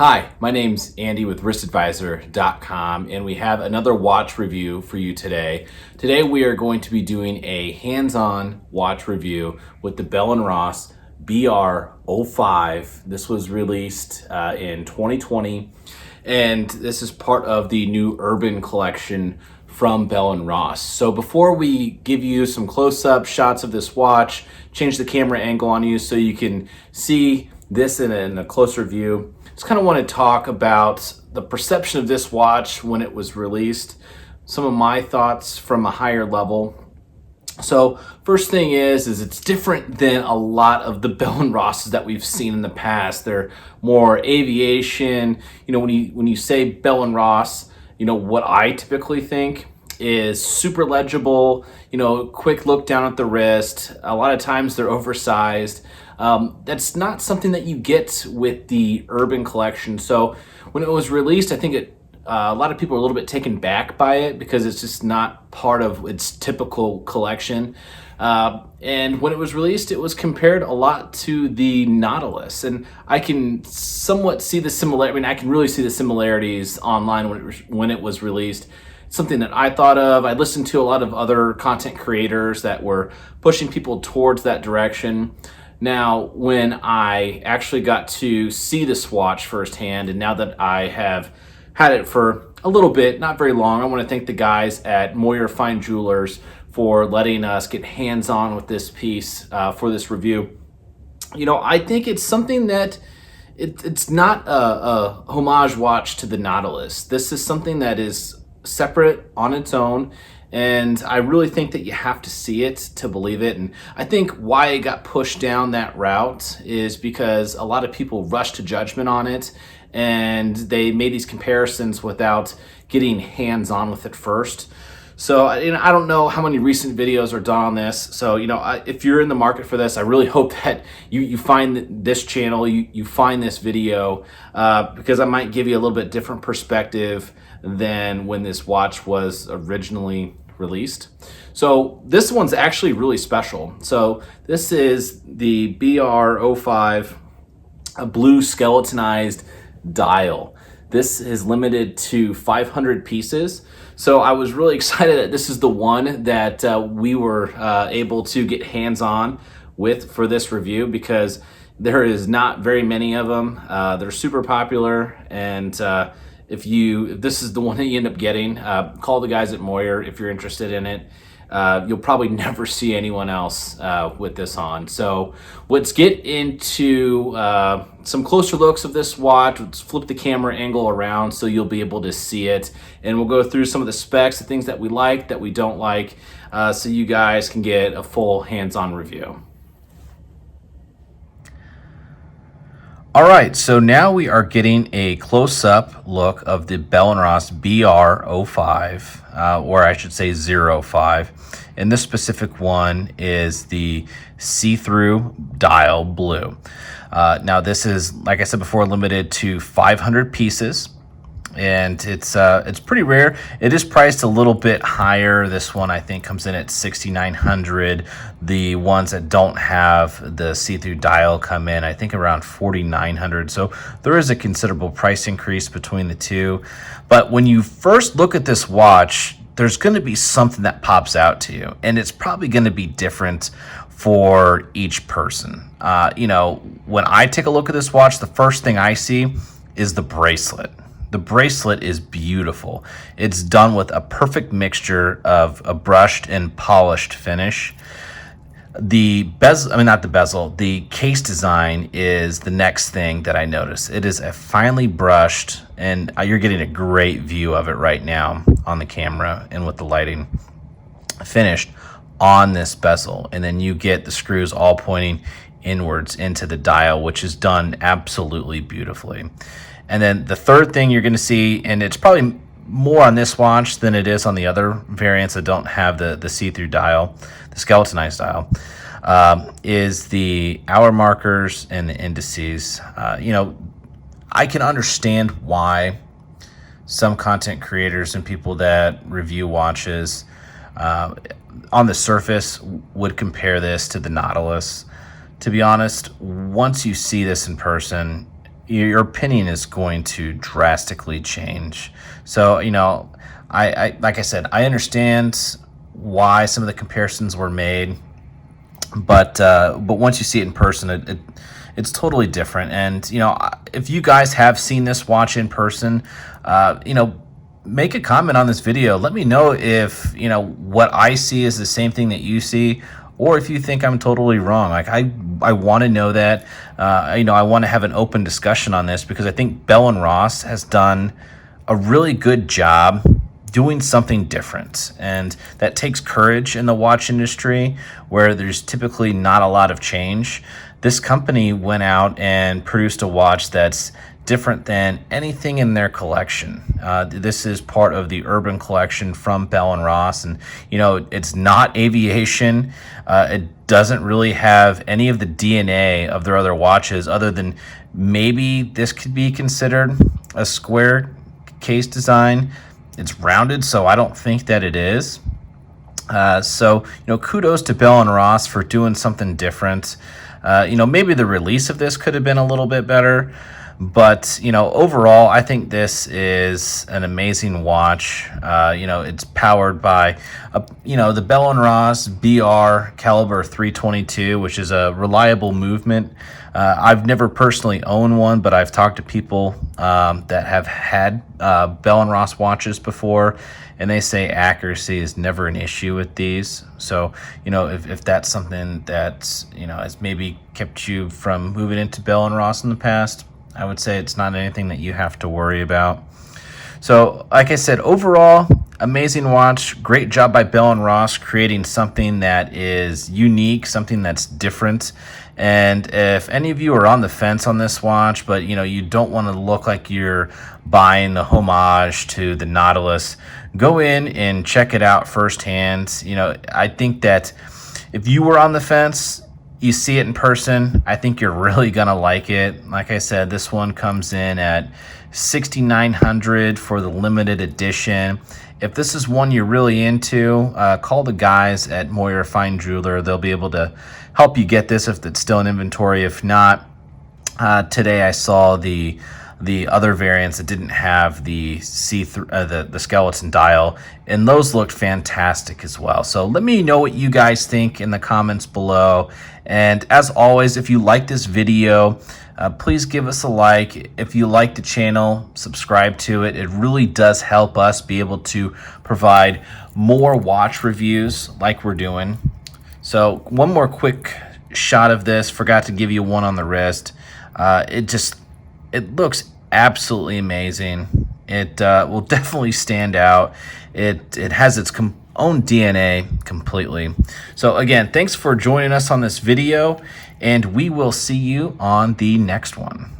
Hi, my name's Andy with wristadvisor.com, and we have another watch review for you today. Today we are going to be doing a hands-on watch review with the Bell & Ross BR05. This was released in 2020, and this is part of the new Urban collection from Bell & Ross. So before we give you some close-up shots of this watch, change the camera angle on you so you can see this in a closer view. Just kind of want to talk about the perception of this watch when it was released, some of my thoughts from a higher level. So first thing is it's different than a lot of the Bell & Rosses that we've seen in the past. They're more aviation. You know, when you say Bell & Ross, you know, what I typically think is super legible, you know, quick look down at the wrist. A lot of times they're oversized. That's not something that you get with the Urban collection. So when it was released, I think a lot of people are a little bit taken back by it because it's just not part of its typical collection. And when it was released, it was compared a lot to the Nautilus, and I can somewhat see the similarity. I mean, I can really see the similarities online when it was released. It's something that I thought of. I listened to a lot of other content creators that were pushing people towards that direction. Now, when I actually got to see this watch firsthand, and now that I have had it for a little bit, not very long, I want to thank the guys at Moyer Fine Jewelers for letting us get hands-on with this piece for this review. You know, I think it's something that it's not a homage watch to the Nautilus. This is something that is separate on its own. And I really think that you have to see it to believe it. And I think why it got pushed down that route is because a lot of people rushed to judgment on it, and they made these comparisons without getting hands-on with it first. So I don't know how many recent videos are done on this. So, you know, if you're in the market for this, I really hope that you find this channel, you find this video, because I might give you a little bit different perspective than when this watch was originally released. So this one's actually really special. So this is the BR05, a blue skeletonized dial. This is limited to 500 pieces. So I was really excited that this is the one that we were able to get hands-on with for this review, because there is not very many of them. They're super popular, and if this is the one that you end up getting, call the guys at Moyer if you're interested in it. You'll probably never see anyone else with this on. So let's get into some closer looks of this watch. Let's flip the camera angle around so you'll be able to see it. And we'll go through some of the specs, the things that we like, that we don't like, so you guys can get a full hands-on review. All right, so now we are getting a close-up look of the Bell & Ross BR05, or I should say 05. And this specific one is the see-through dial blue. Now this is, like I said before, limited to 500 pieces. And it's pretty rare. It is priced a little bit higher. This one I think comes in at $6,900. The ones that don't have the see-through dial come in, I think, around $4,900. So there is a considerable price increase between the two. But when you first look at this watch, there's going to be something that pops out to you, and it's probably going to be different for each person. You know, when I take a look at this watch, the first thing I see is the bracelet. The bracelet is beautiful. It's done with a perfect mixture of a brushed and polished finish. The bezel, not the bezel, the case design is the next thing that I notice. It is a finely brushed, and you're getting a great view of it right now on the camera and with the lighting, finished on this bezel. And then you get the screws all pointing inwards into the dial, which is done absolutely beautifully. And then the third thing you're going to see, and it's probably more on this watch than it is on the other variants that don't have the see-through dial, the skeletonized dial, is the hour markers and the indices. You know, I can understand why some content creators and people that review watches on the surface would compare this to the Nautilus. To be honest, once you see this in person, your opinion is going to drastically change. So, you know, I like I said, I understand why some of the comparisons were made, but once you see it in person, it's totally different. And you know, if you guys have seen this watch in person, you know, make a comment on this video. Let me know if, you know, what I see is the same thing that you see, or if you think I'm totally wrong. Like I want to know that. You know, I want to have an open discussion on this, because I think Bell and Ross has done a really good job doing something different, and that takes courage in the watch industry where there's typically not a lot of change. This company went out and produced a watch that's different than anything in their collection. This is part of the Urban collection from Bell and Ross, and you know, it's not aviation. It doesn't really have any of the DNA of their other watches, other than maybe this could be considered a square case design. It's rounded, so I don't think that it is. So, you know, kudos to Bell and Ross for doing something different. You know, maybe the release of this could have been a little bit better, but, you know, overall, I think this is an amazing watch. You know, it's powered by, you know, the Bell and Ross BR Caliber 322, which is a reliable movement. I've never personally owned one, but I've talked to people that have had Bell and Ross watches before, and they say accuracy is never an issue with these. So, you know, if that's something that, you know, has maybe kept you from moving into Bell and Ross in the past, I would say it's not anything that you have to worry about. So, like I said, overall, amazing watch. Great job by Bell and Ross creating something that is unique, something that's different. And if any of you are on the fence on this watch, but you know, you don't want to look like you're buying the homage to the Nautilus, go in and check it out firsthand. You know, I think that if you were on the fence, you see it in person, I think you're really gonna like it. Like I said, this one comes in at $6,900 for the limited edition. If this is one you're really into, call the guys at Moyer Fine Jeweler. They'll be able to help you get this if it's still in inventory. If not, today I saw the other variants that didn't have the the skeleton dial, and those looked fantastic as well. So let me know what you guys think in the comments below. And as always, if you like this video, please give us a like. If you like the channel, subscribe to it. It really does help us be able to provide more watch reviews like we're doing. So one more quick shot of this. Forgot to give you one on the wrist. It looks absolutely amazing. It will definitely stand out. It has its own DNA completely. So again, thanks for joining us on this video, and we will see you on the next one.